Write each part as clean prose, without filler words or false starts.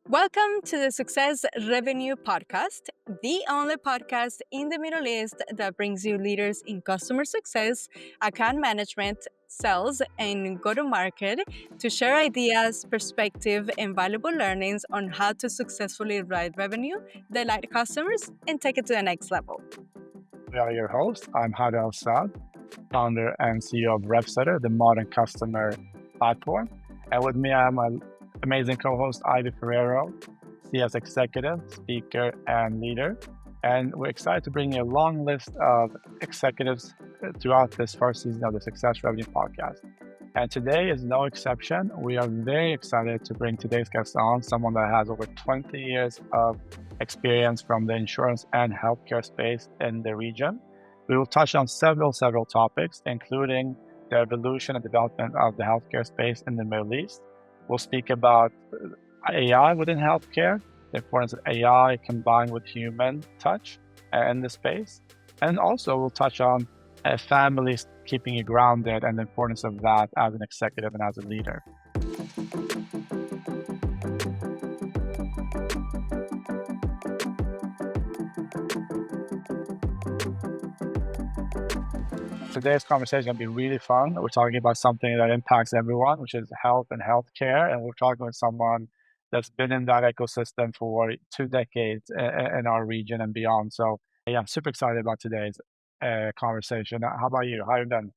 Welcome to the Success Revenue Podcast, the only podcast in the Middle East that brings you leaders in customer success, account management, sales, and go to market to share ideas, perspective, and valuable learnings on how to successfully drive revenue, delight customers, and take it to the next level. We are your hosts. I'm Mahdi Attya, founder and CEO of RevSetter, the modern customer platform. And with me, I have my amazing co-host, Ivy Ferrero, CS executive, speaker, and leader. And we're excited to bring you a long list of executives throughout this first season of the Success Revenue Podcast. And today is no exception. We are very excited to bring today's guest on, someone that has over 20 years of experience from the insurance and healthcare space in the region. We will touch on several topics, including the evolution and development of the healthcare space in the Middle East. We'll speak about AI within healthcare, the importance of AI combined with human touch in the space. And also we'll touch on families keeping you grounded and the importance of that as an executive and as a leader. Today's conversation is going to be really fun. We're talking about something that impacts everyone, which is health and healthcare. And we're talking with someone that's been in that ecosystem for 2 decades in our region and beyond. So yeah, I'm super excited about today's conversation. How about you? How are you been?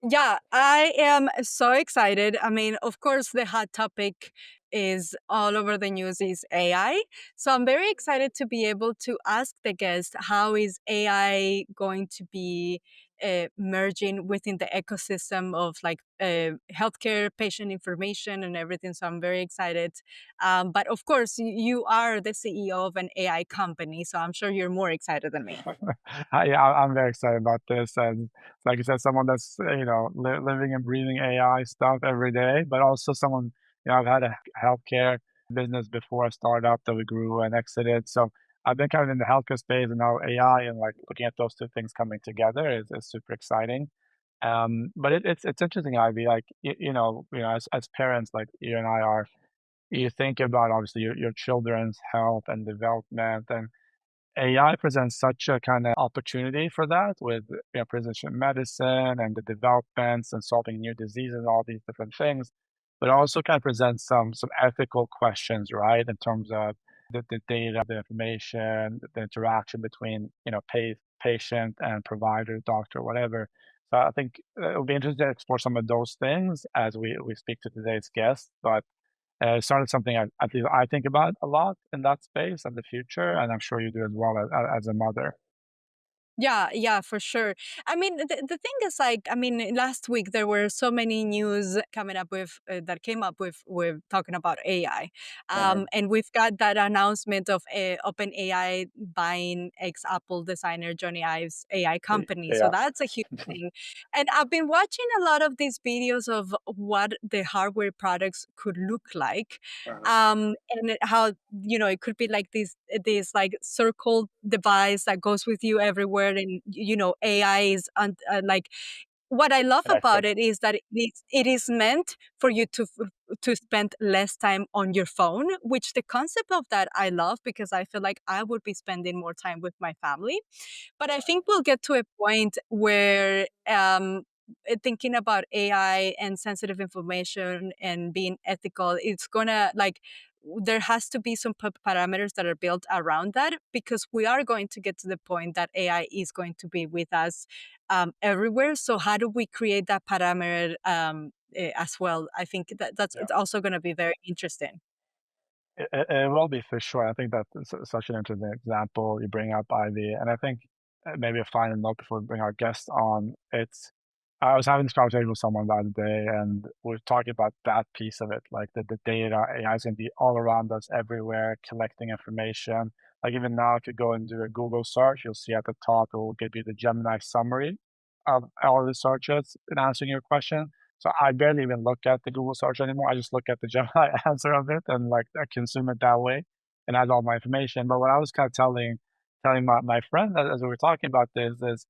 Yeah, I am so excited. I mean, of course, the hot topic is all over the news is AI. So I'm very excited to be able to ask the guest how is AI going to be merging within the ecosystem of like healthcare, patient information, and everything. So I'm very excited. But of course, you are the CEO of an AI company, so I'm sure you're more excited than me. Yeah, I'm very excited about this. And like you said, someone that's, living and breathing AI stuff every day, but also someone, I've had a healthcare business before, a startup that we grew and exited. So I've been kind of in the healthcare space and now AI, and like looking at those two things coming together is super exciting. But it's interesting, Ivy, like, as parents, like you and I are, you think about obviously your children's health and development, and AI presents such a kind of opportunity for that with precision medicine and the developments and solving new diseases and all these different things, but also kind of presents some ethical questions, right? In terms of the data, the information, the interaction between patient and provider, doctor, whatever. So I think it'll be interesting to explore some of those things as we speak to today's guest. But it started something at least I think about a lot in that space and the future, and I'm sure you do as well as a mother. Yeah, for sure. I mean, the thing is, like, I mean, last week there were so many news coming up with that came up with talking about AI, Right. and we've got that announcement of OpenAI buying ex-Apple designer Johnny Ive's AI company. So Yeah. that's a huge thing. And I've been watching a lot of these videos of what the hardware products could look like, Uh-huh. and how it could be like this like circle device that goes with you everywhere, and AI is like what I love about Connected. it is that it is meant for you to spend less time on your phone, which the concept of that I love because I feel like I would be spending more time with my family. But I think we'll get to a point where thinking about AI and sensitive information and being ethical, it's gonna like there has to be some parameters that are built around that because we are going to get to the point that AI is going to be with us everywhere. So how do we create that parameter as well? I think that's Yeah. it's also going to be very interesting. It will be for sure. I think that's such an interesting example you bring up, Ivy. And I think maybe a final note before we bring our guest on. I was having this conversation with someone the other day, and we're talking about that piece of it, like the data. AI is going to be all around us everywhere, collecting information. Like even now, if you go and do a Google search, you'll see at the top, it will give you the Gemini summary of all the searches in answering your question. So I barely even look at the Google search anymore. I just look at the Gemini answer of it and like I consume it that way and has all my information. But what I was kind of telling my friend as we were talking about this is,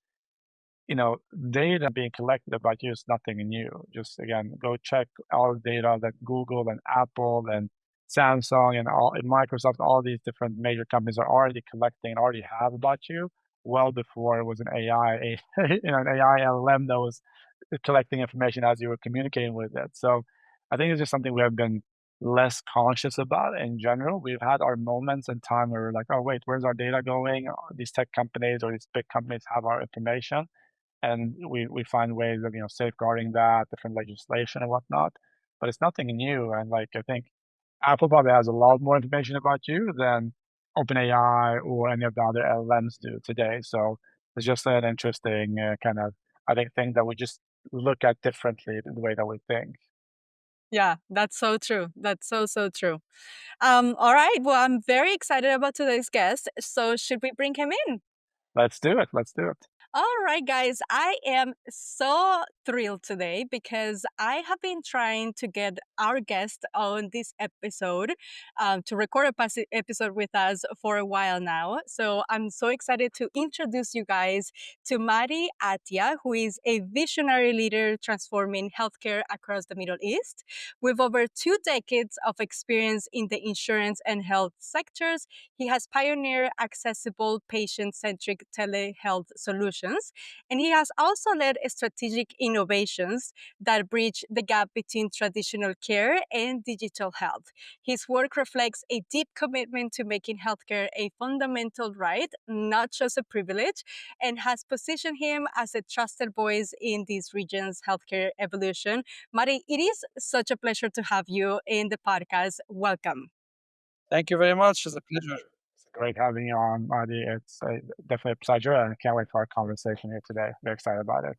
data being collected about you is nothing new. Just again, go check all the data that Google and Apple and Samsung and all and Microsoft, all these different major companies are already collecting and already have about you well before it was an AI, an AI LLM that was collecting information as you were communicating with it. So I think it's just something we have been less conscious about in general. We've had our moments in time where we're like, oh wait, where's our data going? These tech companies or these big companies have our information, and we find ways of safeguarding that, different legislation and whatnot. But it's nothing new, and like I think Apple probably has a lot more information about you than OpenAI or any of the other LLMs do today. So it's just an interesting kind of, I think, thing that we just look at differently the way that we think. Yeah, that's so true. That's so, so true. All right. Well, I'm very excited about today's guest. So, should we bring him in? Let's do it. Let's do it. All right, guys, I am so thrilled today because I have been trying to get our guest on this episode to record a episode with us for a while now. So I'm so excited to introduce you guys to Mahdi Attya, who is a visionary leader transforming healthcare across the Middle East. With over 2 decades of experience in the insurance and health sectors, he has pioneered accessible, patient centric telehealth solutions, and he has also led strategic innovations that bridge the gap between traditional care and digital health. His work reflects a deep commitment to making healthcare a fundamental right, not just a privilege, and has positioned him as a trusted voice in this region's healthcare evolution. Mari, it is such a pleasure to have you in the podcast. Welcome. Thank you very much. It's a pleasure. It's great having you on, Mahdi. It's definitely a pleasure, and I can't wait for our conversation here today. Very excited about it.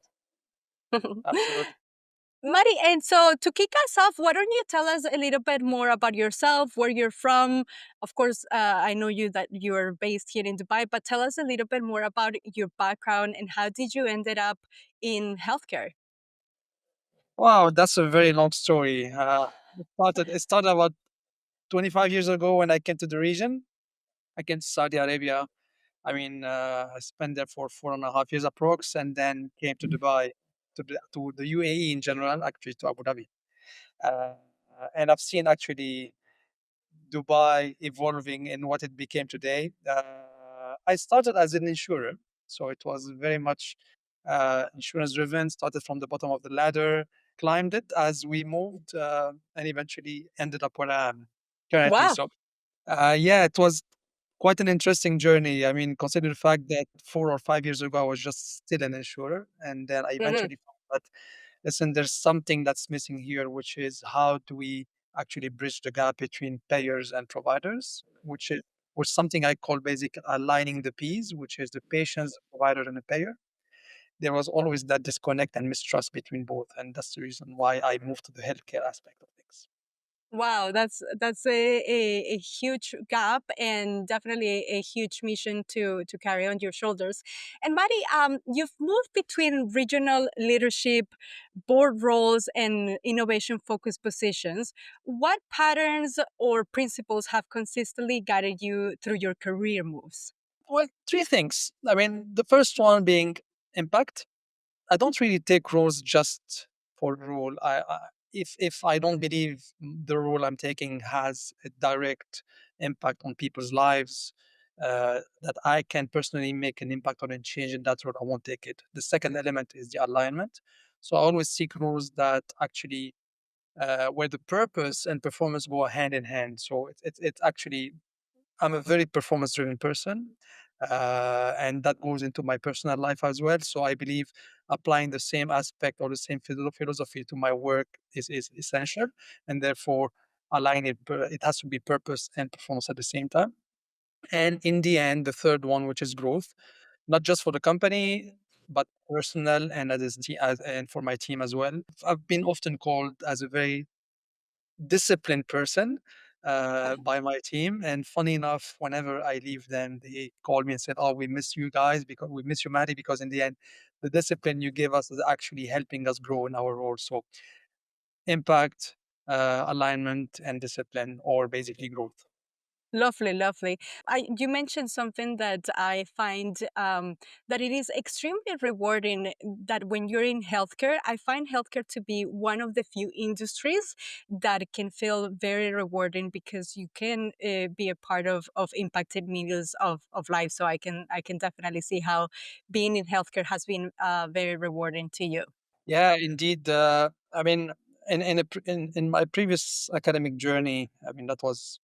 Absolutely. Mari, and so to kick us off, why don't you tell us a little bit more about yourself, where you're from? Of course, I know you that you're based here in Dubai, but tell us a little bit more about your background and how did you ended up in healthcare? Wow, that's a very long story. It started about 25 years ago when I came to the region. I came to Saudi Arabia. I spent there for 4.5 years approx, and then came to Dubai, to the UAE in general, actually to Abu Dhabi. Uh, and I've seen actually Dubai evolving in what it became today. I started as an insurer, so it was very much insurance driven. Started from the bottom of the ladder, climbed it as we moved, and eventually ended up where I am currently. Wow. So, yeah, it was quite an interesting journey. I mean, consider the fact that 4 or 5 years ago I was just still an insurer, and then I Mhm. eventually found that, listen, there's something that's missing here, which is how do we actually bridge the gap between payers and providers, which something I call basic aligning the P's, which is the patients, the provider, and the payer. There was always that disconnect and mistrust between both, and that's the reason why I moved to the healthcare aspect of things. Wow, that's a huge gap and definitely a huge mission to carry on your shoulders. And Mari, you've moved between regional leadership, board roles, and innovation focused positions. What patterns or principles have consistently guided you through your career moves? Well, three things. I mean, the first one being impact. I don't really take roles just for role. If I don't believe the role I'm taking has a direct impact on people's lives, that I can personally make an impact on and change in that role, I won't take it. The second element is the alignment. So I always seek roles that actually where the purpose and performance go hand in hand. So it's actually, I'm a very performance driven person. And that goes into my personal life as well. So I believe applying the same aspect or the same philosophy to my work is essential. And therefore, align it, it has to be purpose and performance at the same time. And in the end, the third one, which is growth, not just for the company, but personal and and for my team as well. I've been often called as a very disciplined person by my team. And funny enough, whenever I leave them, they call me and said, "Oh, we miss you guys because we miss you, Maddie, because in the end, the discipline you give us is actually helping us grow in our role." So impact, alignment, and discipline, or basically growth. Lovely, lovely. You mentioned something that I find that it is extremely rewarding. That when you're in healthcare, I find healthcare to be one of the few industries that can feel very rewarding because you can be a part of impacted millions of lives. So I can definitely see how being in healthcare has been very rewarding to you. Yeah, indeed. I mean, in my previous academic journey, I mean, that was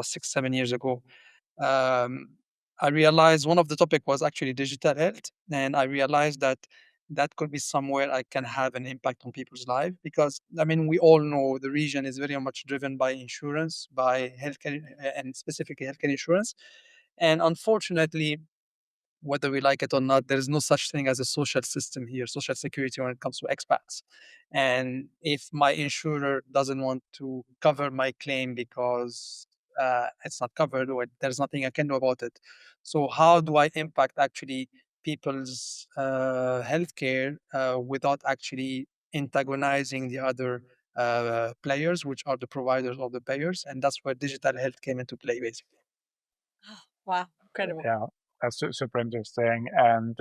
6, 7 years ago. um, I realized one of the topic was actually digital health, and I realized that that could be somewhere I can have an impact on people's life, because I mean we all know the region is very much driven by insurance, by healthcare, and specifically healthcare insurance, and unfortunately, whether we like it or not, there is no such thing as a social system here, social security when it comes to expats. And if my insurer doesn't want to cover my claim because it's not covered, or there's nothing I can do about it. So how do I impact actually people's healthcare without actually antagonizing the other players, which are the providers of the payers? And that's where digital health came into play, basically. Wow, incredible. Yeah, that's super interesting. And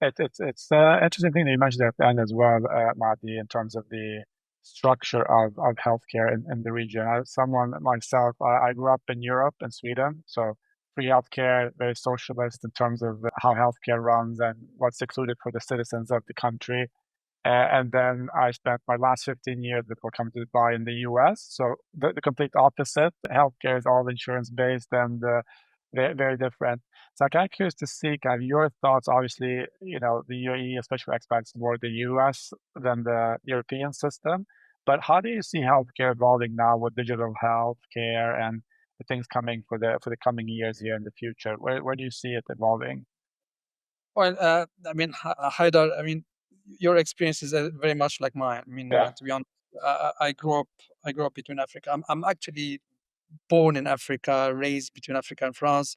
it's interesting thing that you mentioned at the end as well, Mahdi, in terms of the structure of healthcare in the region. As someone myself, I grew up in Europe and Sweden, so free healthcare, very socialist in terms of how healthcare runs and what's included for the citizens of the country. And then I spent my last 15 years before coming to Dubai in the US. So the complete opposite. Healthcare is all insurance based and very, very different. So I'm kind of curious to see kind of your thoughts. Obviously, the UAE, especially for expats, more the US than the European system. But how do you see healthcare evolving now with digital healthcare and the things coming for the coming years here in the future? Where do you see it evolving? Well, I mean, Haidar, I mean, your experience is very much like mine. I mean, Yeah, to be honest, I grew up between Africa. I'm actually born in Africa, raised between Africa and France,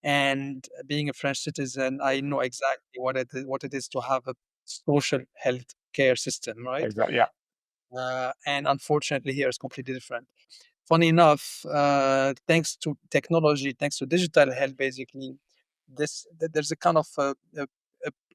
and being a French citizen, I know exactly what it is to have a social health care system, right? exactly. Yeah, And unfortunately, here is completely different. Funny enough, thanks to technology, thanks to digital health, basically, there's a kind of a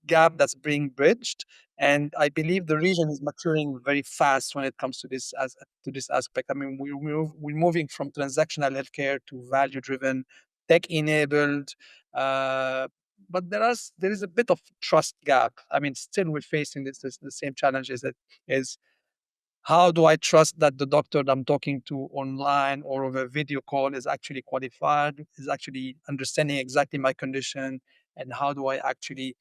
gap that's being bridged, and I believe the region is maturing very fast when it comes to this as to this aspect. I mean, we're moving from transactional healthcare to value-driven, tech-enabled. Uh, but there is a bit of trust gap. I mean, still we're facing this the same challenges that is how do I trust that the doctor that I'm talking to online or over video call is actually qualified, is actually understanding exactly my condition, and how do I actually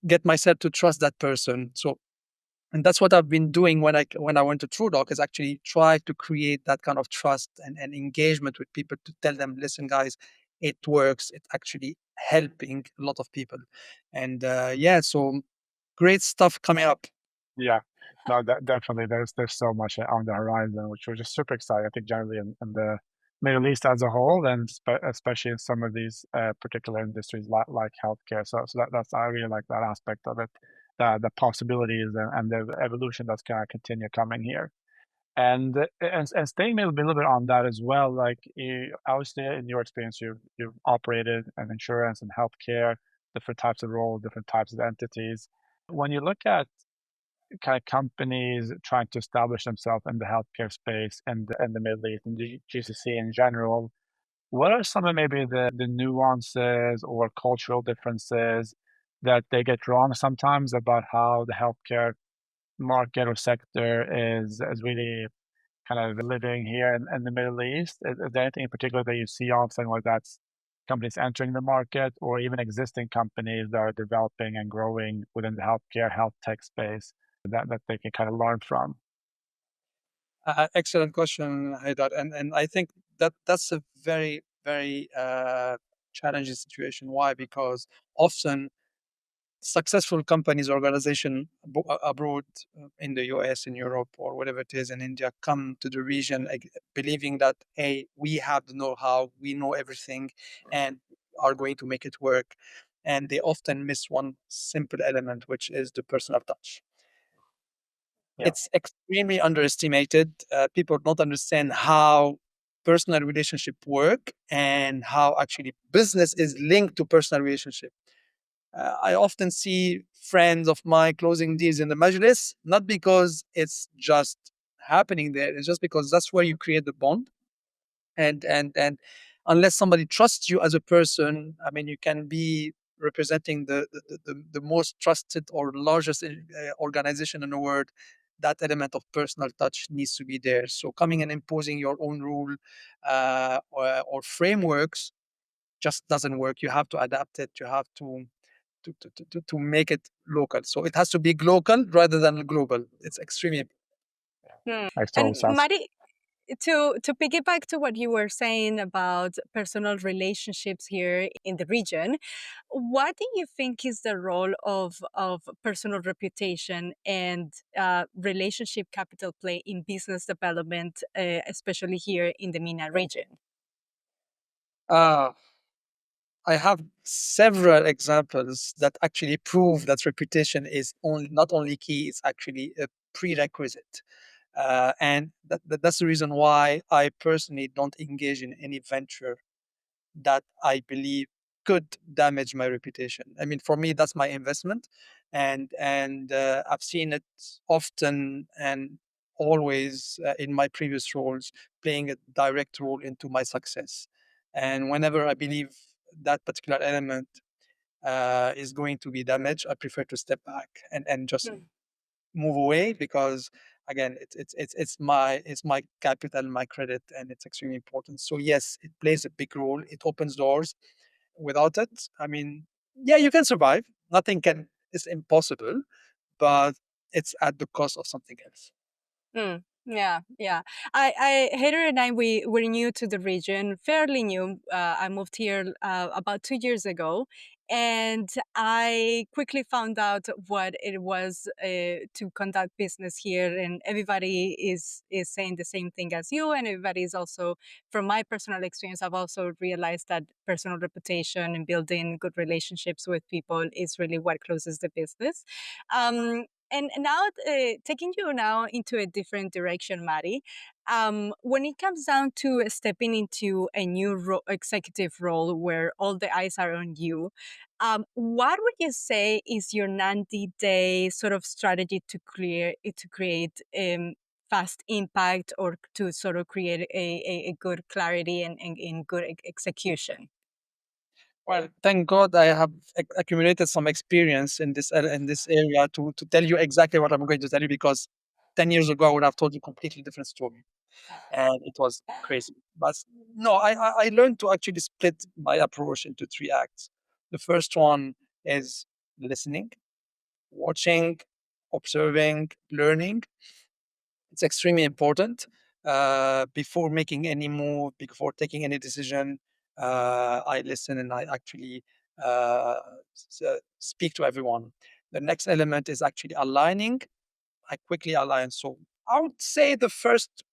get myself to trust that person? So, and that's what I've been doing when I went to TrueDoc, is actually try to create that kind of trust and engagement with people to tell them, listen, guys, it works. It's actually helping a lot of people, and yeah, so great stuff coming up. yeah. No, definitely. There's so much on the horizon, which we're just super excited. I think generally in the Middle East as a whole, and especially in some of these particular industries like healthcare. So that's I really like that aspect of it, the possibilities and the evolution that's gonna continue coming here. And staying maybe a little bit on that as well, like obviously in your experience, you've operated in insurance and healthcare, different types of roles, different types of entities. When you look at kind of companies trying to establish themselves in the healthcare space and in the Middle East and the GCC in general, what are some of maybe the nuances or cultural differences that they get wrong sometimes about how the healthcare market or sector is really kind of living here in the Middle East? Is there anything in particular that you see often where that's companies entering the market or even existing companies that are developing and growing within the healthcare, health tech space that they can kind of learn from? Excellent question, Haidar. And I think that's a very challenging situation. Why? Because often successful companies, organization abroad, in the US, in Europe, or whatever it is in India, come to the region believing that, hey, we have the know-how, we know everything, and are going to make it work. And they often miss one simple element, which is the personal touch. Yeah. It's extremely underestimated. People don't understand how. personal relationship work and how actually business is linked to personal relationship. I often see friends of mine closing deals in the majlis, not because it's just happening there, it's just because that's where you create the bond. And unless somebody trusts you as a person, I mean, you can be representing the most trusted or largest organization in the world. That element of personal touch needs to be there. So coming and imposing your own rule or frameworks just doesn't work. You have to adapt it. You have to make it local. So it has to be local rather than global. It's extremely Hmm. Makes total And sense. Mari, to piggyback to what you were saying about personal relationships here in the region, what do you think is the role of personal reputation and relationship capital play in business development, especially here in the MENA region? uh, I have several examples that actually prove that reputation is only not only key, it's actually a prerequisite. And that's the reason why I personally don't engage in any venture that I believe could damage my reputation. I mean, for me, that's my investment, and I've seen it often and always in my previous roles, playing a direct role into my success. And whenever I believe that particular element is going to be damaged, I prefer to step back and just Mm, move away because again it's my capital, my credit, and it's extremely important. So yes, it plays a big role. It opens doors. Without it, I mean, yeah, you can survive. Nothing can is impossible, but it's at the cost of something else. mm, yeah, yeah. Hader and I, we were new to the region, fairly new. I moved here about 2 years ago, and I quickly found out what it was to conduct business here. And everybody is saying the same thing as you, and everybody is also, from my personal experience, I've also realized that personal reputation and building good relationships with people is really what closes the business. And now, taking you now into a different direction, Mari, when it comes down to stepping into a new executive role where all the eyes are on you, what would you say is your 90-day sort of strategy to create fast impact, or to sort of create a good clarity and good execution? Well, thank God I have accumulated some experience in this area to tell you exactly what I'm going to tell you, because 10 years ago I would have told you completely different story, and it was crazy. But no, I learned to actually split my approach into three acts. The first one is listening, watching, observing, learning. It's extremely important before making any move, before taking any decision. I listen and I actually uh, speak to everyone. The next element is actually aligning. I quickly align. So I would say the first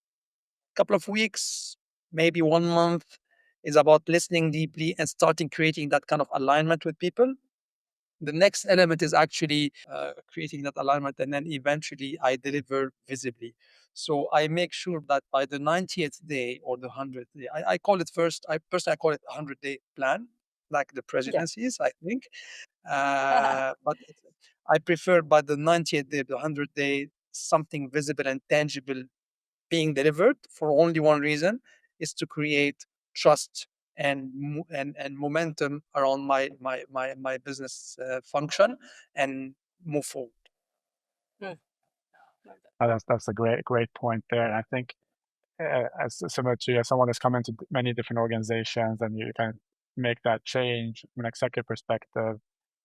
couple of weeks, maybe 1 month, is about listening deeply and starting creating that kind of alignment with people. The next element is actually creating that alignment, and then eventually I deliver visibly. So I make sure that by the 90th day or the 100th day, I call it first, I personally I call it a 100-day plan, like the Yeah. presidencies, I think. But I prefer by the 90th day, the 100th day, something visible and tangible being delivered for only one reason, is to create trust and momentum around my business function and move forward. Mm. That's a great point there. And I think as similar to as someone that's come into many different organizations and you kind of make that change from an executive perspective,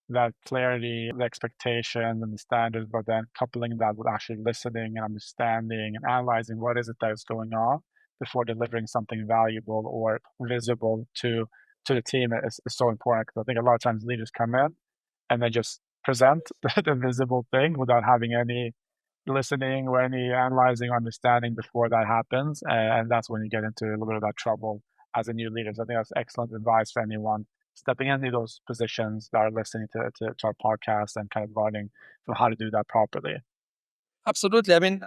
that clarity, the expectations and the standards, but then coupling that with actually listening and understanding and analyzing what is it that is going on before delivering something valuable or visible to the team is so important. Because I think a lot of times leaders come in and they just present the visible thing without having any listening or any analyzing or understanding before that happens. And that's when you get into a little bit of that trouble as a new leader. So I think that's excellent advice for anyone stepping into those positions that are listening to our podcast and kind of learning from how to do that properly. Absolutely. I mean,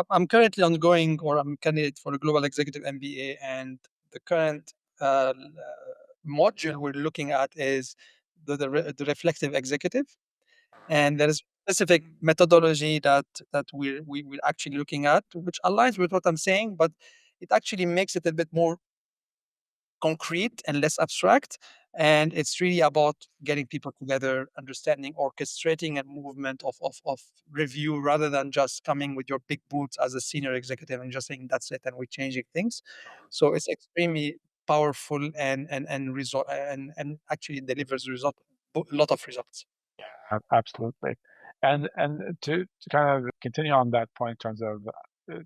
I'm currently ongoing, or I'm candidate for a global executive MBA, and the current module we're looking at is the reflective executive, and there is specific methodology that we're actually looking at, which aligns with what I'm saying, but it actually makes it a bit more concrete and less abstract. And it's really about getting people together, understanding, orchestrating a movement of review rather than just coming with your big boots as a senior executive and just saying that's it and we're changing things. So it's extremely powerful and result and actually delivers a lot of results. Absolutely. And to kind of continue on that point in terms of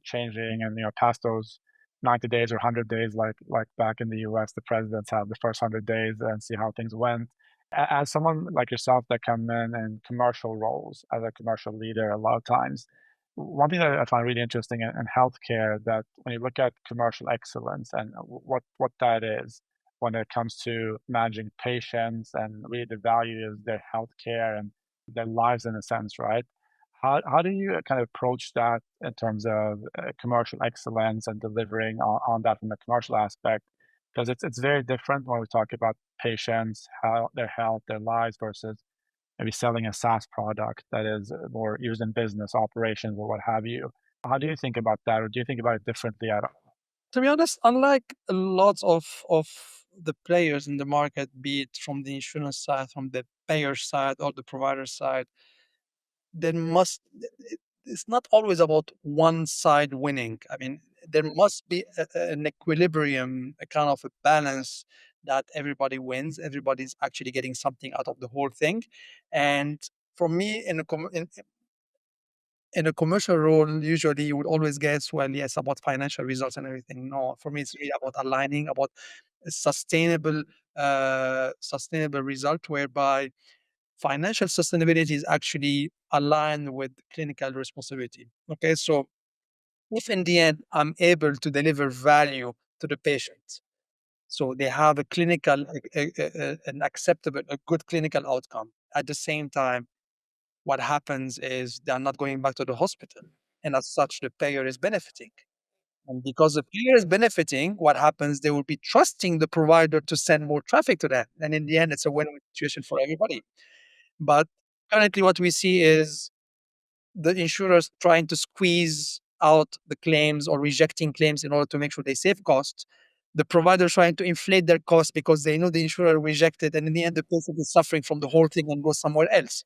changing and past those 90 days or 100 days, like back in the US, the presidents have the first 100 days and see how things went. As someone like yourself that come in commercial roles as a commercial leader, a lot of times, one thing that I find really interesting in healthcare that when you look at commercial excellence and what that is when it comes to managing patients and really the value of their healthcare and their lives in a sense, right? How do you kind of approach that in terms of commercial excellence and delivering on that from a commercial aspect? Because it's very different when we talk about patients, how their health, their lives versus maybe selling a SaaS product that is more used in business operations or what have you. How do you think about that, or do you think about it differently at all? To be honest, unlike lots of the players in the market, be it from the insurance side, from the payer side, or the provider side, there must it's not always about one side winning. I mean, there must be an equilibrium, a kind of a balance that everybody wins. Everybody's actually getting something out of the whole thing. And for me, in a commercial role, usually you would always guess, well, yes, about financial results and everything. No, for me, it's really about aligning, about a sustainable result, whereby financial sustainability is actually aligned with clinical responsibility. Okay, so if in the end I'm able to deliver value to the patient, so they have a clinical, an acceptable, a good clinical outcome. At the same time, what happens is they are not going back to the hospital, and as such, the payer is benefiting. And because the payer is benefiting, what happens? They will be trusting the provider to send more traffic to them, and in the end, it's a win-win situation for everybody. But currently, what we see is the insurers trying to squeeze out the claims or rejecting claims in order to make sure they save costs. The provider trying to inflate their costs because they know the insurer rejected, and in the end, the patient is suffering from the whole thing and goes somewhere else.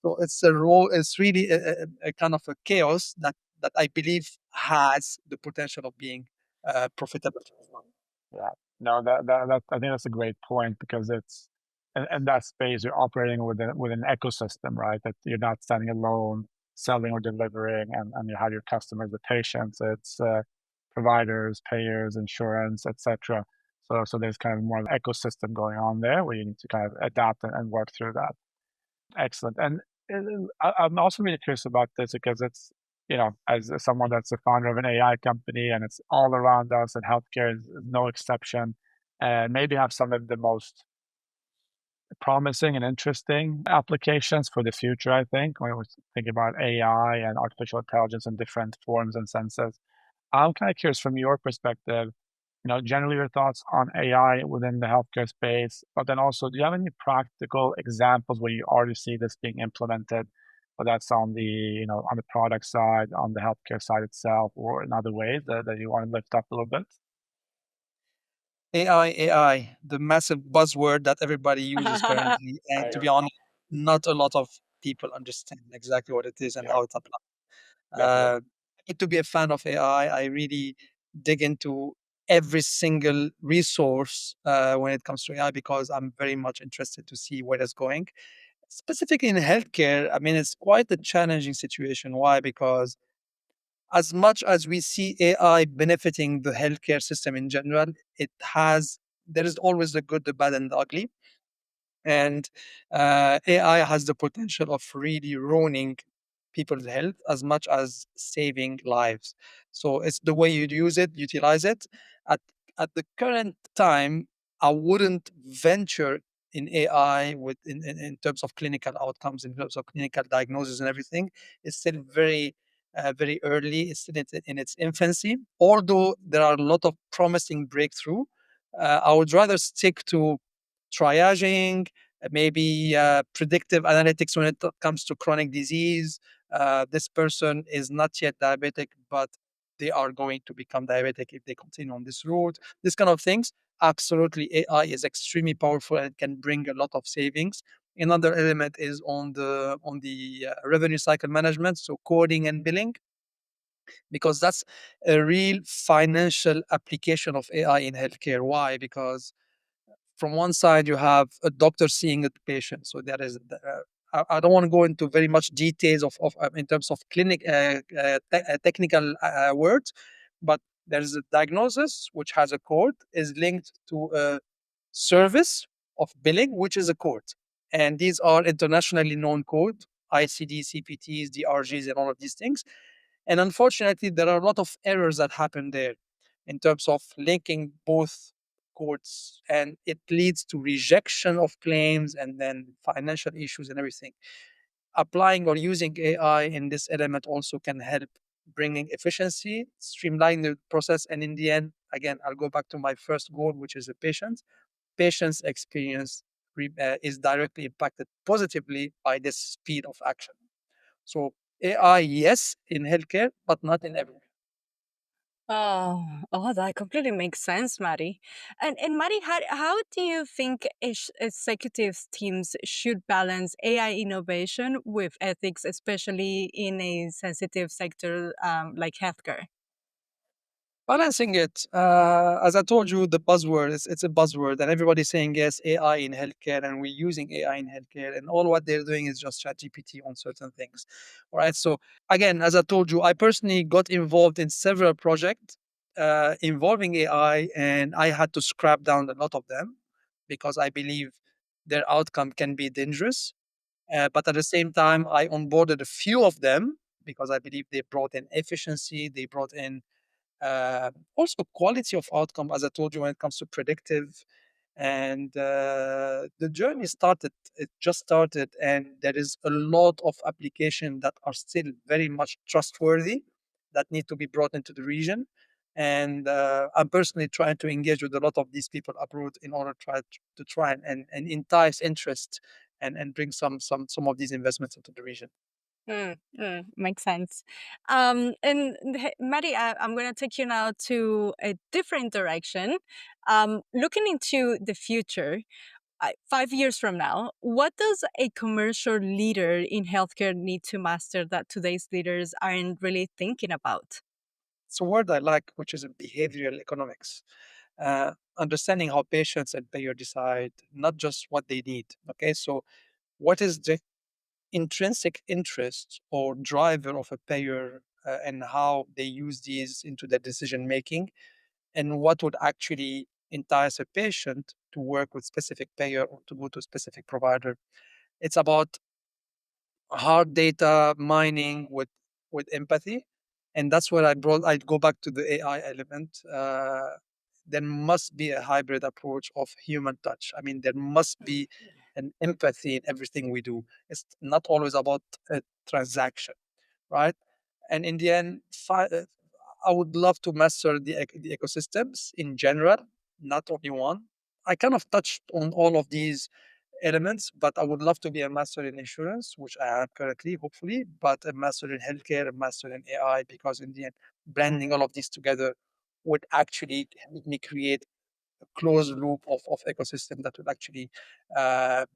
So it's a role. It's really a kind of a chaos that I believe has the potential of being profitable. Yeah. No, that I think that's a great point because it's in that space you're operating with an ecosystem, right? That you're not standing alone, selling or delivering, and you have your customers, the patients, it's providers, payers, insurance, etc. So there's kind of more of an ecosystem going on there where you need to kind of adapt and work through that. Excellent. And I'm also really curious about this because as someone that's a founder of an AI company and it's all around us, and healthcare is no exception, and maybe have some of the most promising and interesting applications for the future, I think, when we think about AI and artificial intelligence in different forms and senses. I'm kind of curious from your perspective, generally your thoughts on AI within the healthcare space, but then also, do you have any practical examples where you already see this being implemented, whether that's on on the product side, on the healthcare side itself, or in other ways that you want to lift up a little bit? AI, the massive buzzword that everybody uses currently, and to be honest, not a lot of people understand exactly what it is and Yeah, how it's applied. definitely. I need to be a fan of AI. I really dig into every single resource when it comes to AI because I'm very much interested to see where it's going. Specifically in healthcare, I mean, it's quite a challenging situation. Why? Because as much as we see AI benefiting the healthcare system in general, there is always the good, the bad, and the ugly. And AI has the potential of really ruining people's health as much as saving lives. So it's the way you use it, utilize it. At at the current time, I wouldn't venture in AI in terms of clinical outcomes, in terms of clinical diagnosis and everything. It's still very very early. It's in its infancy. Although there are a lot of promising breakthrough, I would rather stick to triaging, maybe predictive analytics when it comes to chronic disease. This person is not yet diabetic, but they are going to become diabetic if they continue on this route. This kind of things. Absolutely, AI is extremely powerful and can bring a lot of savings. Another element is on the revenue cycle management, so coding and billing, because that's a real financial application of AI in healthcare. Why? Because from one side you have a doctor seeing a patient, so there is I don't want to go into very much details of in terms of clinic technical words, but there's a diagnosis which has a code is linked to a service of billing which is a code, and these are internationally known code, ICD, CPTs, DRGs, and all of these things. And unfortunately, there are a lot of errors that happen there in terms of linking both codes, and it leads to rejection of claims and then financial issues and everything. Applying or using AI in this element also can help bringing efficiency, streamline the process, and in the end, again, I'll go back to my first goal, which is the patient. Patient's experience is directly impacted positively by this speed of action. So AI, yes, in healthcare, but not in everywhere. That completely makes sense, Maddie. And Maddie, how do you think executive teams should balance AI innovation with ethics, especially in a sensitive sector like healthcare? Balancing it, as I told you, the buzzword is it's a buzzword, and everybody's saying yes, AI in healthcare, and we're using AI in healthcare, and all what they're doing is just ChatGPT on certain things. All right. So again, as I told you, I personally got involved in several projects involving AI, and I had to scrap down a lot of them because I believe their outcome can be dangerous. But at the same time, I onboarded a few of them because I believe they brought in efficiency, they brought in also quality of outcome, as I told you, when it comes to predictive. And the journey started, it just started, and there is a lot of applications that are still very much trustworthy that need to be brought into the region. And I'm personally trying to engage with a lot of these people abroad in order to try and entice interest and bring some of these investments into the region. Makes sense. And Maddie, I'm going to take you now to a different direction. Looking into the future, 5 years from now, what does a commercial leader in healthcare need to master that today's leaders aren't really thinking about? It's a word I like, which is behavioral economics. Understanding how patients and payer decide, not just what they need. Okay, so what is the intrinsic interest or driver of a payer, and how they use these into their decision making, and what would actually entice a patient to work with specific payer or to go to a specific provider. It's about hard data mining with empathy, and that's where I'd go back to the AI element. There must be a hybrid approach of human touch. I mean, there must be an empathy in everything we do. It's not always about a transaction, right? And in the end, I would love to master the ecosystems in general, not only one. I kind of touched on all of these elements, but I would love to be a master in insurance, which I am currently, hopefully, but a master in healthcare, a master in AI, because in the end, blending all of these together would actually help me create a closed loop of ecosystem that would actually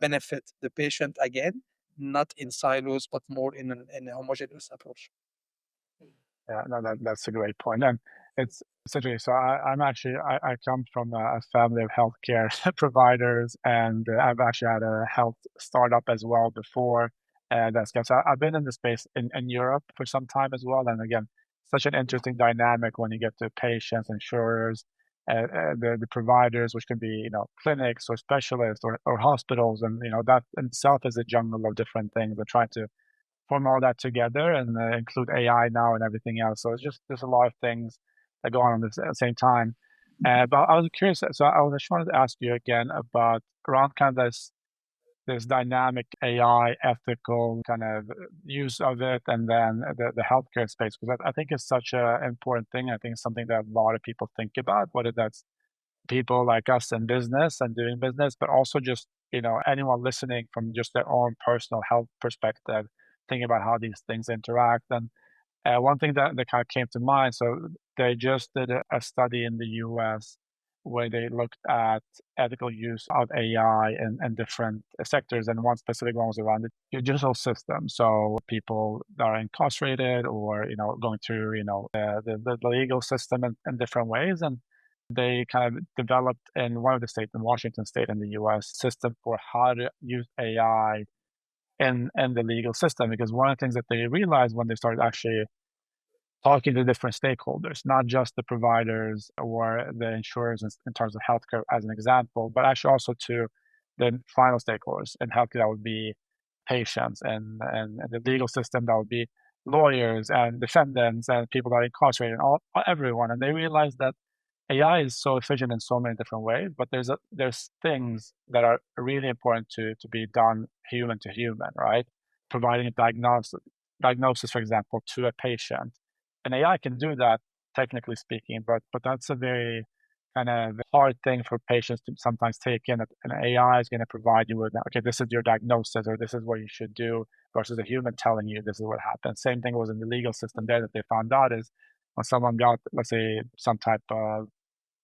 benefit the patient again, not in silos, but more in a homogeneous approach. Yeah, no, that's a great point. And it's essentially, so I come from a family of healthcare providers, and I've actually had a health startup as well before. And so I've been in the space in Europe for some time as well. And again, such an interesting dynamic when you get to patients, insurers, the providers, which can be, clinics or specialists or hospitals. And, that in itself is a jungle of different things. They're trying to form all that together and include AI now and everything else. So it's just there's a lot of things that go on at the same time. But I was curious, so I just wanted to ask you again about around kind of this dynamic AI ethical kind of use of it, and then the healthcare space, because I think it's such an important thing. I think it's something that a lot of people think about, whether that's people like us in business and doing business, but also just, anyone listening from just their own personal health perspective, thinking about how these things interact. And one thing that kind of came to mind, so they just did a study in the US where they looked at ethical use of AI in different sectors, and one specific one was around the judicial system. So people that are incarcerated or, going through, the legal system in different ways. And they kind of developed in one of the states, in Washington State in the US, system for how to use AI in the legal system. Because one of the things that they realized when they started actually talking to different stakeholders, not just the providers or the insurers in terms of healthcare as an example, but actually also to the final stakeholders in healthcare, that would be patients, and the legal system, that would be lawyers and defendants and people that are incarcerated, and everyone. And they realized that AI is so efficient in so many different ways, but there's things that are really important to be done human to human, right? Providing a diagnosis, for example, to a patient. And AI can do that, technically speaking, but that's a very kind of hard thing for patients to sometimes take in. That an AI is going to provide you with, okay, this is your diagnosis, or this is what you should do, versus a human telling you this is what happened. Same thing was in the legal system there, that they found out is when someone got, let's say, some type of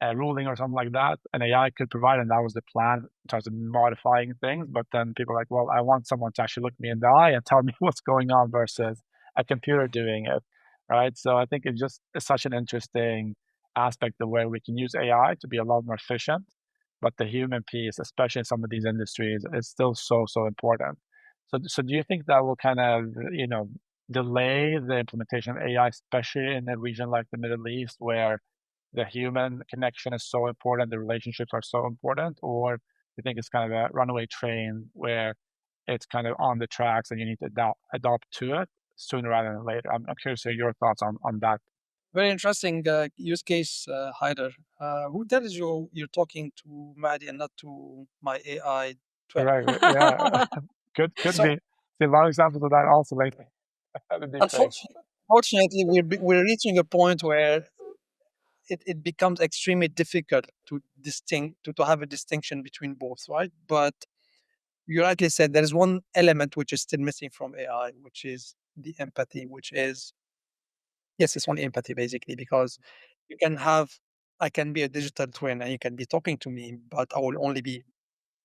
a ruling or something like that, an AI could provide, and that was the plan in terms of modifying things. But then people are like, well, I want someone to actually look me in the eye and tell me what's going on versus a computer doing it, right? So I think it's such an interesting aspect of where we can use AI to be a lot more efficient, but the human piece, especially in some of these industries, is still so important. So do you think that will kind of, delay the implementation of AI, especially in a region like the Middle East, where the human connection is so important, the relationships are so important? Or do you think it's kind of a runaway train where it's kind of on the tracks and you need to adopt to it sooner rather than later? I'm curious to hear your thoughts on that. Very interesting use case, Haider. Who tells you you're talking to Mahdi and not to my AI twin? Right, right, yeah. Could So, be. See a lot of examples of that also lately. The deep fake. unfortunately, we're reaching a point where it becomes extremely difficult to have a distinction between both, right? But you rightly said there is one element which is still missing from AI, which is the empathy, which is, yes, it's only empathy basically, because you can have, I can be a digital twin and you can be talking to me, but I will only be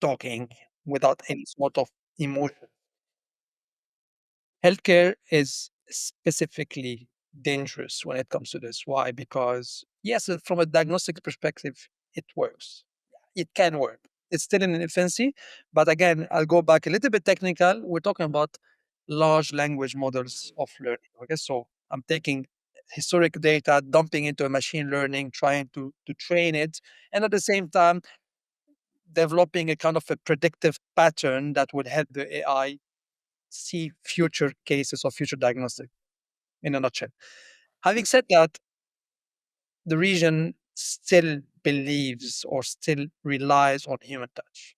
talking without any sort of emotion. Healthcare is specifically dangerous when it comes to this. Why? Because, yes, from a diagnostic perspective, it works. It can work. It's still in infancy, but again, I'll go back a little bit technical. We're talking about large language models of learning. Okay, so I'm taking historic data, dumping into a machine learning, trying to train it, and at the same time developing a kind of a predictive pattern that would help the AI see future cases or future diagnostic, in a nutshell. Having said that, the region still believes or still relies on human touch.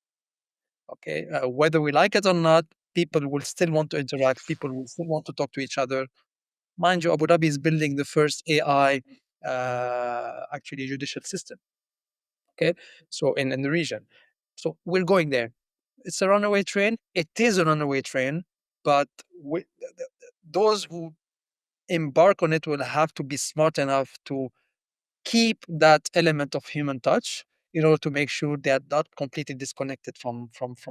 Okay, whether we like it or not, people will still want to interact. People will still want to talk to each other. Mind you, Abu Dhabi is building the first AI, actually judicial system. Okay, so in the region, so we're going there. It's a runaway train. It is a runaway train, but those who embark on it will have to be smart enough to keep that element of human touch in order to make sure they are not completely disconnected from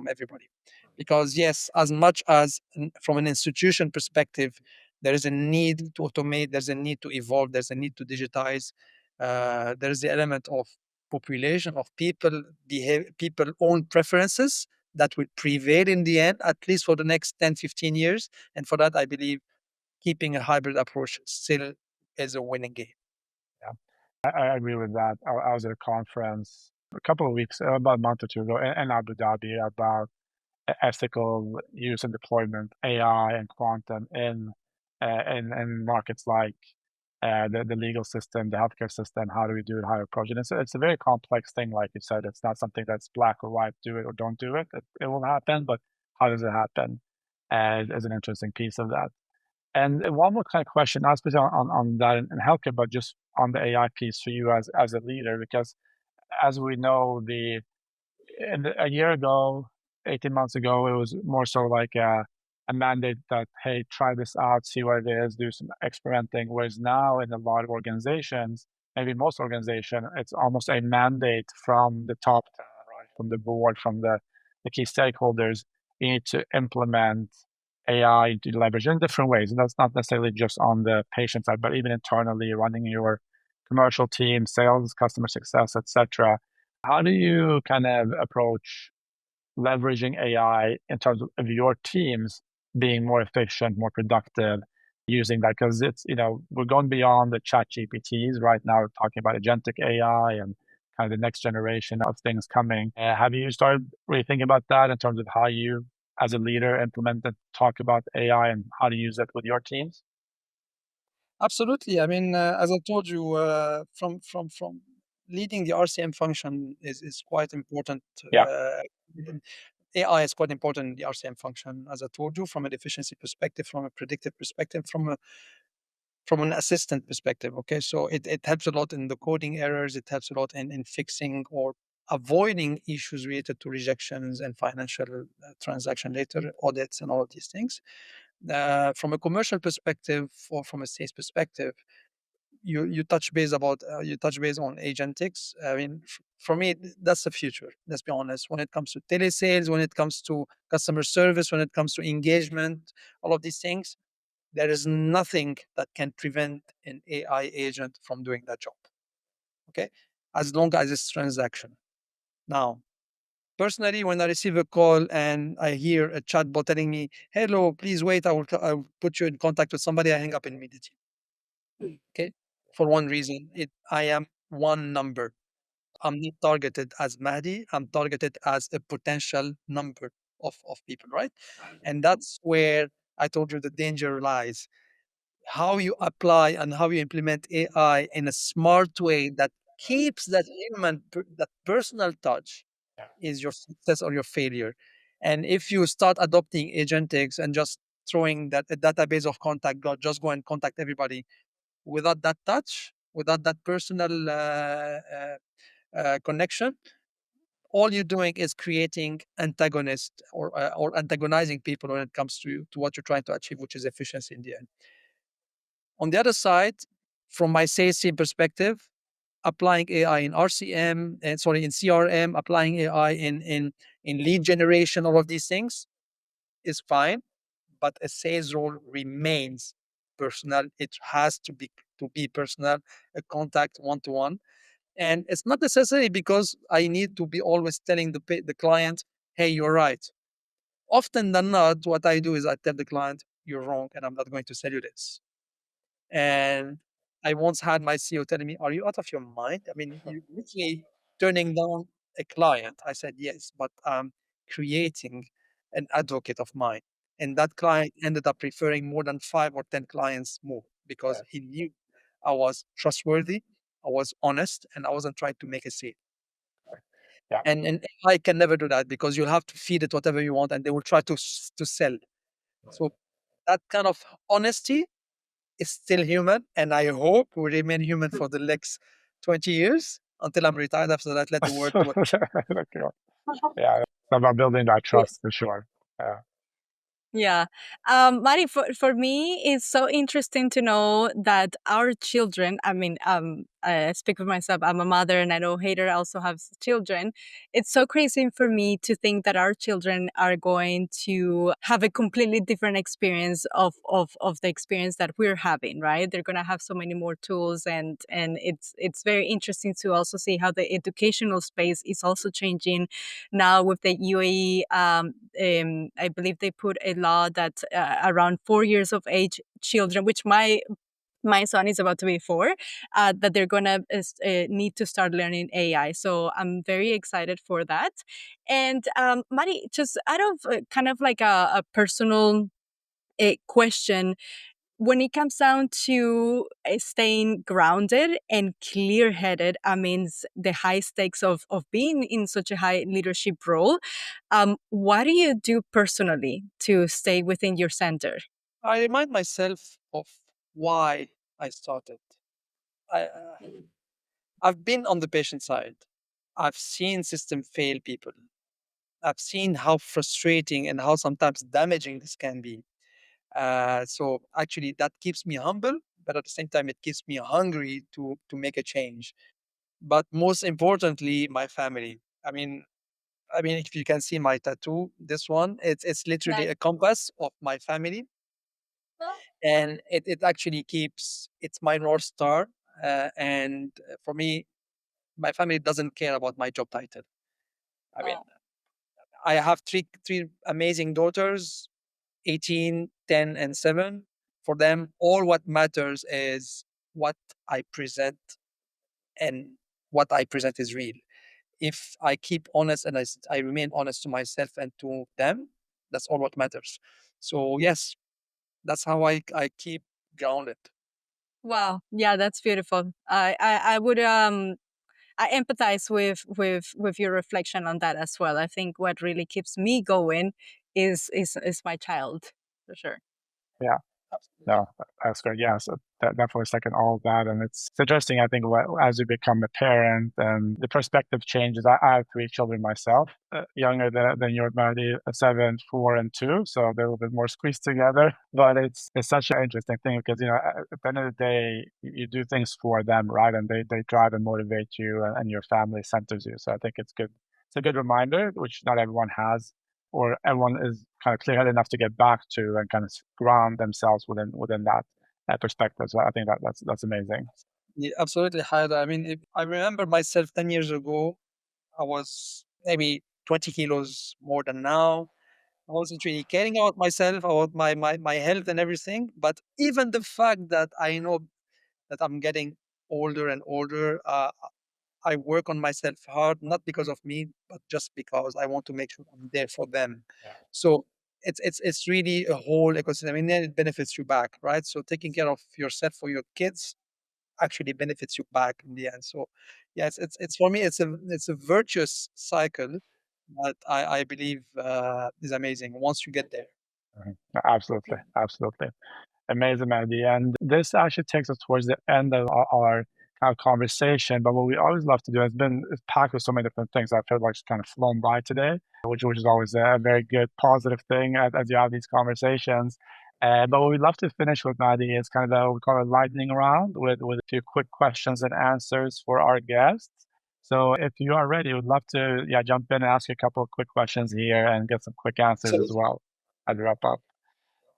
everybody. Because yes, as much as from an institution perspective, there is a need to automate, there's a need to evolve, there's a need to digitize. There's the element of population of people people own preferences that will prevail in the end, at least for the next 10, 15 years. And for that, I believe keeping a hybrid approach still is a winning game. Yeah, I agree with that. I was at a conference a couple of weeks, about a month or two ago, in Abu Dhabi, about ethical use and deployment, AI and quantum in markets like the legal system, the healthcare system. How do we do it? How to approach it? It's a very complex thing, like you said. It's not something that's black or white. Do it or don't do it. It will happen, but how does it happen? As an interesting piece of that. And one more kind of question, not specifically on that in healthcare, but just on the AI piece for you as a leader, because as we know, a year ago, 18 months ago, it was more so like a mandate that, hey, try this out, see what it is, do some experimenting. Whereas now in a lot of organizations, maybe most organizations, it's almost a mandate from the top down, right? From the board, from the key stakeholders, you need to implement AI to leverage in different ways. And that's not necessarily just on the patient side, but even internally running your commercial team, sales, customer success, etc. How do you kind of approach leveraging AI in terms of your teams being more efficient, more productive using that? Because it's, we're going beyond the chat GPTs right now. We're talking about agentic AI and kind of the next generation of things coming. Have you started really thinking about that in terms of how you, as a leader, implement and talk about AI and how to use it with your teams? Absolutely. I mean, as I told you, from leading the RCM function is quite important. Yeah. AI is quite important in the RCM function, as I told you, from an efficiency perspective, from a predictive perspective, from an assistant perspective. Okay, so it helps a lot in the coding errors. It helps a lot in fixing or avoiding issues related to rejections and financial transaction later audits and all of these things. From a commercial perspective or from a sales perspective, you touch base about you touch base on agentics. I mean, for me, that's the future. Let's be honest. When it comes to telesales, when it comes to customer service, when it comes to engagement, all of these things, there is nothing that can prevent an AI agent from doing that job. Okay, as long as it's transaction. Now, personally, when I receive a call and I hear a chatbot telling me, "Hello, please wait, I will put you in contact with somebody," I hang up immediately. Okay, for one reason, I am one number. I'm not targeted as Mahdi. I'm targeted as a potential number of people, right? And that's where I told you the danger lies. How you apply and how you implement AI in a smart way that keeps that that personal touch Yeah. is your success or your failure. And if you start adopting agentics and just throwing that a database of contact, just go and contact everybody without that touch, without that personal connection, all you're doing is creating antagonist or antagonizing people when it comes to what you're trying to achieve, which is efficiency in the end. On the other side, from my sales team perspective, applying AI in RCM and sorry in CRM, applying AI in lead generation, all of these things is fine, but a sales role remains personal. It has to be personal, a contact one to one, and it's not necessary because I need to be always telling the client, "Hey, you're right." Often than not, what I do is I tell the client, "You're wrong, and I'm not going to sell you this." And I once had my CEO telling me, "Are you out of your mind? I mean, you literally turning down a client." I said, "Yes, but I'm creating an advocate of mine." And that client ended up referring more than 5 or 10 clients more because Yeah. he knew I was trustworthy, I was honest, and I wasn't trying to make a sale. Yeah. And I can never do that because you'll have to feed it whatever you want, and they will try to sell. So that kind of honesty is still human, and I hope will remain human for the next 20 years until I'm retired. After that, let the world do what. Okay. Yeah. It's about building that trust for sure. Yeah. Yeah. Mari, for me, it's so interesting to know that our children, I mean, I speak for myself, I'm a mother and I know Hader also has children. It's so crazy for me to think that our children are going to have a completely different experience of the experience that we're having, right? They're going to have so many more tools, and it's very interesting to also see how the educational space is also changing now with the UAE. I believe they put a law that around 4 years of age children, which my son is about to be 4, that they're gonna need to start learning AI. So I'm very excited for that. And Mari, just out of kind of like a personal question, when it comes down to staying grounded and clear headed amidst the high stakes of being in such a high leadership role, what do you do personally to stay within your center? I remind myself of why I started. I've been on the patient side. I've seen system fail people. I've seen how frustrating and how sometimes damaging this can be. So actually, that keeps me humble, but at the same time, it keeps me hungry to make a change. But most importantly, my family. I mean, if you can see my tattoo, this one, it's literally Nice. a compass of my family, and it actually keeps it's my north star. And for me, my family doesn't care about my job title. I mean, I have three amazing daughters, 18, 10, and 7. For them, all what matters is what I present, and what I present is real. If I keep honest and I remain honest to myself and to them, that's all what matters. So yes, that's how I keep grounded. Wow. Yeah, that's beautiful. I would I empathize with your reflection on that as well. I think what really keeps me going is my child, for sure. Yeah. Absolutely. No, that's great. Yeah, so that definitely second all of that, and it's interesting. I think as you become a parent and the perspective changes. I have three children myself, younger than your Mahdi, 7, 4, and 2, so they're a little bit more squeezed together. But it's such an interesting thing because at the end of the day, you do things for them, right? And they drive and motivate you, and your family centers you. So I think it's good. It's a good reminder, which not everyone has or everyone is kind of clear-headed enough to get back to and kind of ground themselves within that perspective. So I think that's amazing. Yeah, absolutely, Haida. I mean, if I remember myself 10 years ago, I was maybe 20 kilos more than now. I wasn't really caring about myself, about my health and everything. But even the fact that I know that I'm getting older and older, I work on myself hard, not because of me, but just because I want to make sure I'm there for them. So it's really a whole ecosystem, and then it benefits you back, right? So taking care of yourself for your kids actually benefits you back in the end. So yeah, it's for me, it's a virtuous cycle that I believe is amazing once you get there. Mhm. Absolutely, absolutely. Amazing, Mandy. And this actually takes us towards the end of our kind of conversation. But what we always love to do has been it's packed with so many different things. I feel like it's kind of flown by today, which is always a very good, positive thing as you have these conversations. But what we love to finish with, Maddie, is kind of we call it lightning round with a few quick questions and answers for our guests. So if you are ready, we'd love to jump in and ask you a couple of quick questions here and get some quick answers as Absolutely. well as we wrap up.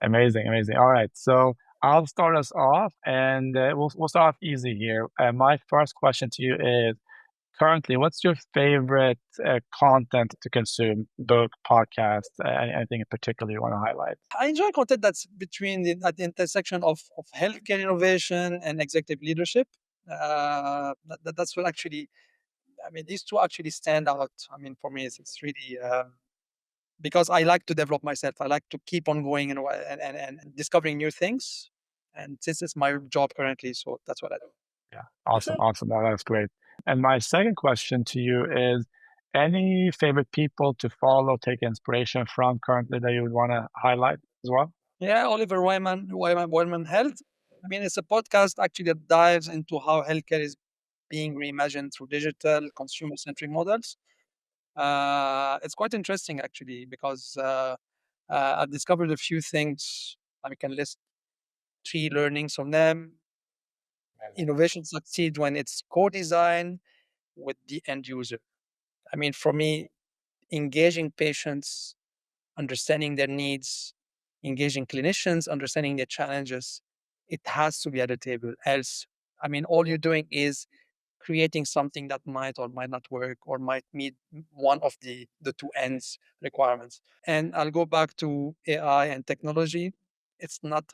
Amazing, amazing. All right, so I'll start us off, and we'll start off easy here. My first question to you is: currently, what's your favorite content to consume? Book, podcast, anything in particular you want to highlight? I enjoy content that's at the intersection of healthcare innovation and executive leadership. That's what actually, I mean, these two actually stand out. I mean, for me, it's really because I like to develop myself. I like to keep on going and discovering new things. And this is my job currently, so that's what I do. Yeah, awesome, awesome. That's great. And my second question to you is: any favorite people to follow, take inspiration from currently that you would want to highlight as well? Yeah, Oliver Wyman Health. I mean, it's a podcast actually that dives into how healthcare is being reimagined through digital consumer-centric models. It's quite interesting actually because I've discovered a few things. I can list three learnings from them. Innovation succeeds when it's co-designed with the end user. I mean, for me, engaging patients, understanding their needs, engaging clinicians, understanding their challenges, it has to be at the table. Else, I mean, all you're doing is creating something that might or might not work or might meet one of the two ends requirements. And I'll go back to AI and technology. It's not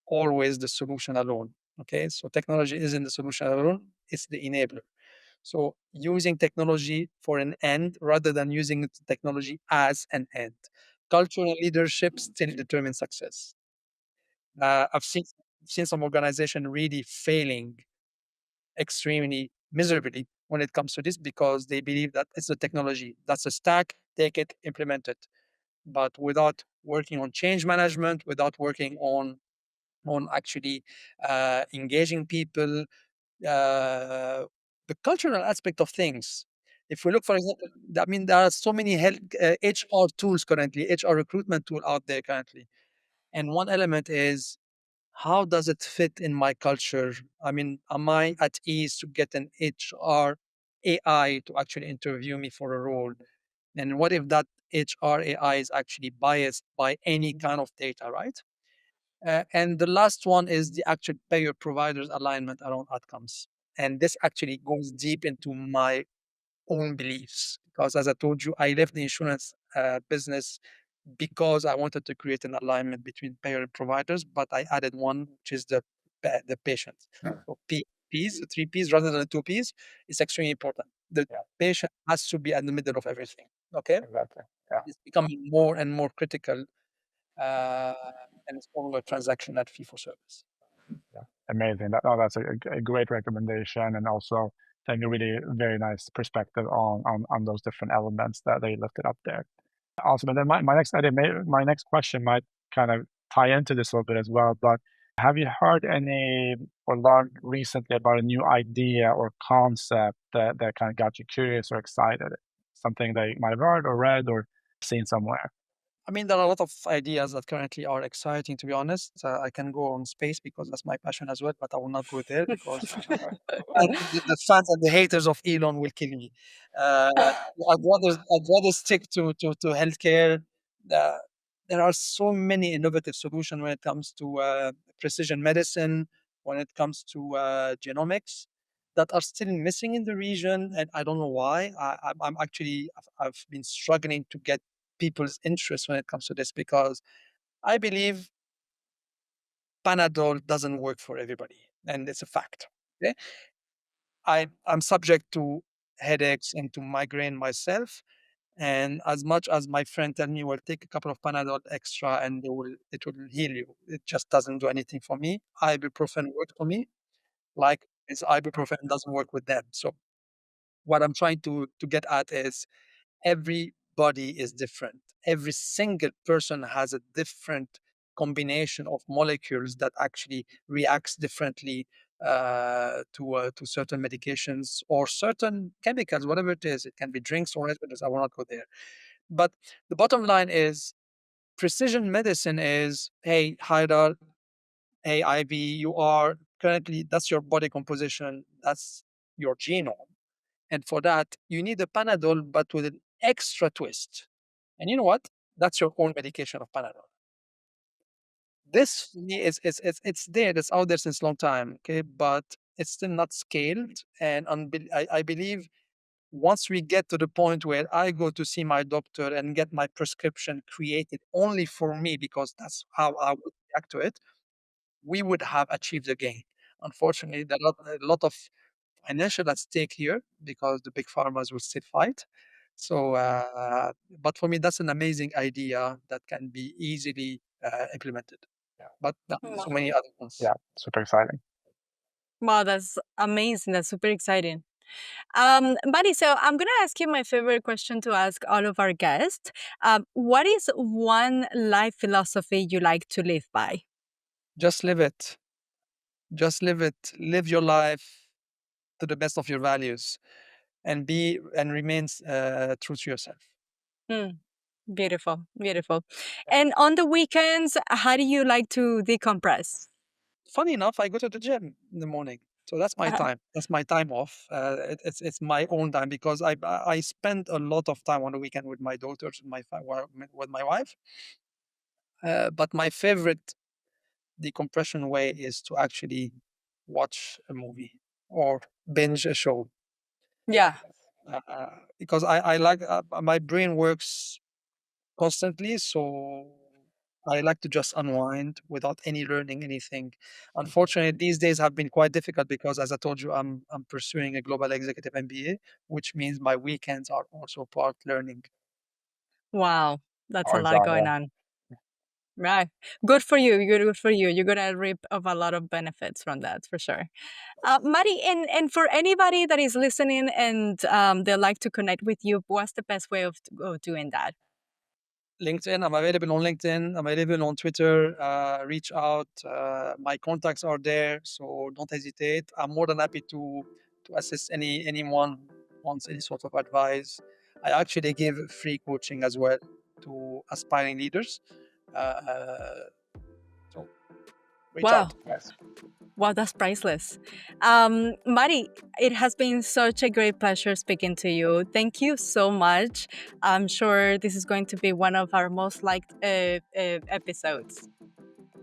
always the solution alone. Okay, so technology isn't the solution alone, it's the enabler. So using technology for an end rather than using technology as an end. Culture and leadership still determine success. I've seen some organization really failing extremely miserably when it comes to this because they believe that it's the technology, that's a stack, take it, implement it. But without working on change management, without working on actually engaging people, the cultural aspect of things. If we look, for example, I mean, there are so many HR tools currently, HR recruitment tool out there currently, and one element is how does it fit in my culture? I mean, am I at ease to get an HR AI to actually interview me for a role? And what if that HR AI is actually biased by any kind of data, right? And the last one is the actual payer providers alignment around outcomes. And this actually goes deep into my own beliefs because, as I told you, I left the insurance business because I wanted to create an alignment between payer and providers, but I added one, which is the patient. So P's, the three P's rather than the two P's, is extremely important. The Yeah, patient has to be at the middle of everything. Okay, exactly. Yeah, it's becoming more and more critical, uh, and it's more of a transactional fee for service. yeah. Amazing. That's a great recommendation, and also I think a really very nice perspective on those different elements that they lifted up there. Awesome. And then my next idea, my next question might kind of tie into this a little bit as well. But have you heard any or learned recently about a new idea or concept that kind of got you curious or excited? Something that you might have heard or read or seen somewhere? I mean, there are a lot of ideas that currently are exciting, to be honest. I can go on space because that's my passion as well, but I will not go there because the fans and the haters of Elon will kill me. I'd rather stick to healthcare. Uh, there are so many innovative solutions when it comes to precision medicine, when it comes to genomics, that are still missing in the region, and I don't know why. I'm actually I've been struggling to get people's interest when it comes to this because I believe Panadol doesn't work for everybody, and it's a fact. Okay, I'm subject to headaches and to migraine myself, and as much as my friend tell me, "Well, take a couple of Panadol extra, and it will heal you," it just doesn't do anything for me. Ibuprofen worked for me, like it's ibuprofen doesn't work with them. So what I'm trying to get at is everybody is different. Every single person has a different combination of molecules that actually reacts differently to certain medications or certain chemicals, whatever it is. It can be drinks or whatever. I will not go there. But the bottom line is precision medicine is, hey, Haidar, hey, IV, you are currently, that's your body composition, that's your genome. And for that, you need a Panadol, but with an extra twist. And you know what? That's your own medication of Panadol. This for me it's there. It's out there since long time. Okay, but it's still not scaled. And I believe once we get to the point where I go to see my doctor and get my prescription created only for me because that's how I would react to it, we would have achieved the gain. Unfortunately, there are a lot of financial at stake here because the big farmers will still fight. So, but for me, that's an amazing idea that can be easily implemented. Yeah, But there are so many other ones. yeah, super exciting. Wow, that's amazing. That's super exciting. Buddy, so I'm going to ask you my favorite question to ask all of our guests. What is one life philosophy you like to live by? Just live it. Just live it. Live your life to the best of your values, and be and remain true to yourself. Hmm, beautiful, beautiful. And on the weekends, how do you like to decompress? Funny enough, I go to the gym in the morning. So that's my time. That's my time off. It's my own time because I spend a lot of time on the weekend with my daughters and with my wife. But my favorite decompression way is to actually watch a movie or binge a show. Yeah. Because I like my brain works constantly, so I like to just unwind without any learning anything. Unfortunately, these days have been quite difficult because, as I told you, I'm pursuing a global executive MBA, which means my weekends are also part learning. Wow, that's a Oh, lot exactly. going on. Right. Good for you. Good for you. You're gonna reap of a lot of benefits from that for sure. Mari, and for anybody that is listening and they like to connect with you, what's the best way of doing that? LinkedIn. I'm available on LinkedIn. I'm available on Twitter. Reach out. My contacts are there, so don't hesitate. I'm more than happy to assist anyone who wants any sort of advice. I actually give free coaching as well to aspiring leaders. So reach Wow. out. Yes. Wow, that's priceless. Mari, it has been such a great pleasure speaking to you. Thank you so much. I'm sure this is going to be one of our most liked episodes.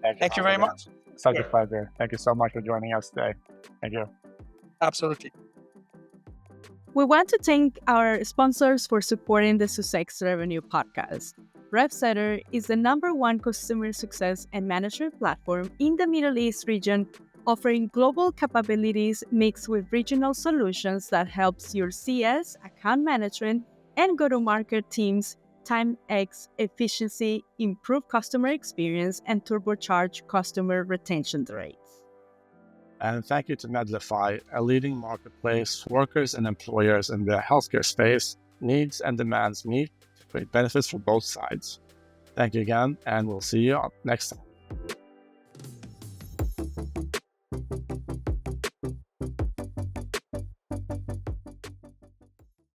Thank you, Thank you Mahdi, very again. much. Such a pleasure. Thank you so much for joining us today. Thank you. Absolutely. We want to thank our sponsors for supporting the Sussex Revenue Podcast. RevSetter is the #1 customer success and management platform in the Middle East region, offering global capabilities mixed with regional solutions that helps your CS, account management, and go-to-market teams 10x efficiency, improve customer experience, and turbocharge customer retention rates. And thank you to Medlify, a leading marketplace. Workers and employers in the healthcare space needs and demands meet to create benefits for both sides. Thank you again, and we'll see you next time.